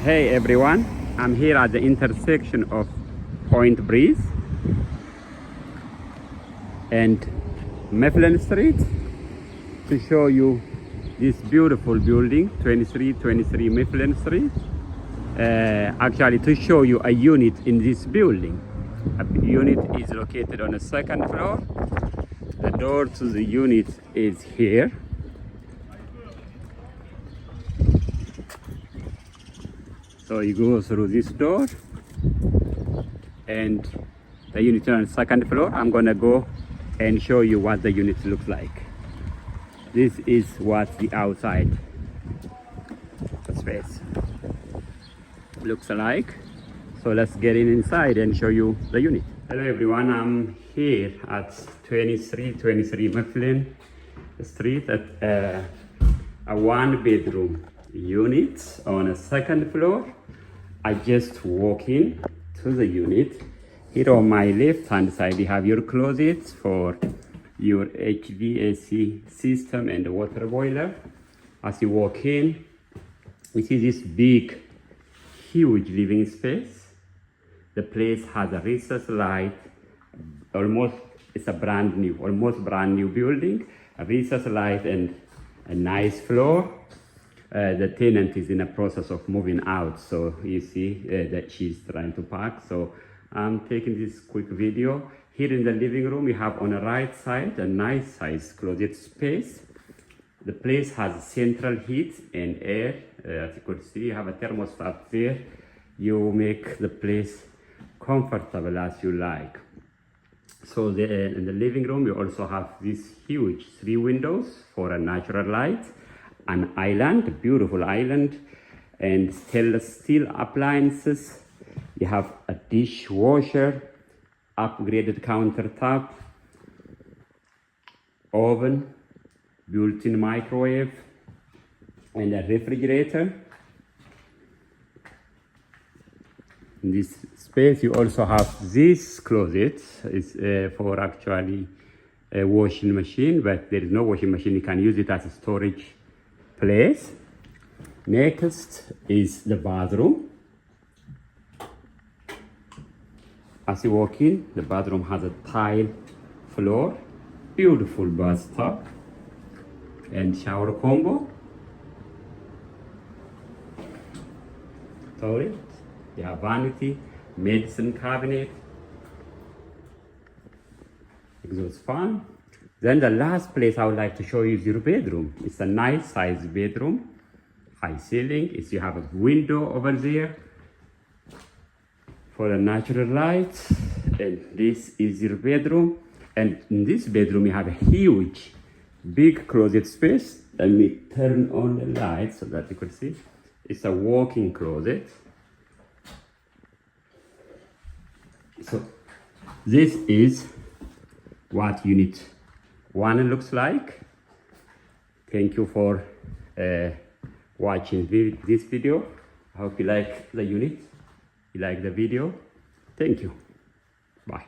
Hey everyone, I'm here at the intersection of Point Breeze and Mifflin Street to show you this beautiful building, 2323 Mifflin Street. Actually, to show you a unit in this building. A unit is located on the second floor. The door to the unit is here. So you go through this door and the unit on the second floor. I'm gonna go and show you what the unit looks like. This is what the outside space looks like. So let's get inside and show you the unit. Hello everyone, I'm here at 2323 Mifflin Street at a one bedroom unit on a second floor. I just walk in to the unit. Here on my left hand side you have your closet for your HVAC system and the water boiler. As you walk in, you see this big, huge living space. The place has a recessed light. It's a almost brand new building. A recessed light and a nice floor. The tenant is in the process of moving out, so you see that she's trying to park. So I'm taking this quick video. Here in the living room, you have on the right side a nice size closet space. The place has central heat and air. As you could see, you have a thermostat there. You make the place comfortable as you like. So in the living room, you also have these huge 3 windows for a natural light. An island, a beautiful island, and stainless steel appliances. You have a dishwasher, upgraded countertop, oven, built-in microwave, and a refrigerator. In this space, you also have this closet. It's for actually a washing machine, but there is no washing machine. You can use it as a storage place. Next is the bathroom. As you walk in, the bathroom has a tile floor, beautiful bathtub and shower combo. Toilet, you have vanity, medicine cabinet, exhaust fan. Then the last place I would like to show you is your bedroom. It's a nice size bedroom, high ceiling. You have a window over there for the natural light. And this is your bedroom. And in this bedroom, you have a huge, big closet space. Let me turn on the light so that you can see. It's a walk-in closet. So this is what unit 1 looks like. Thank you for watching this video. I hope you like the unit, you like the video. Thank you. Bye.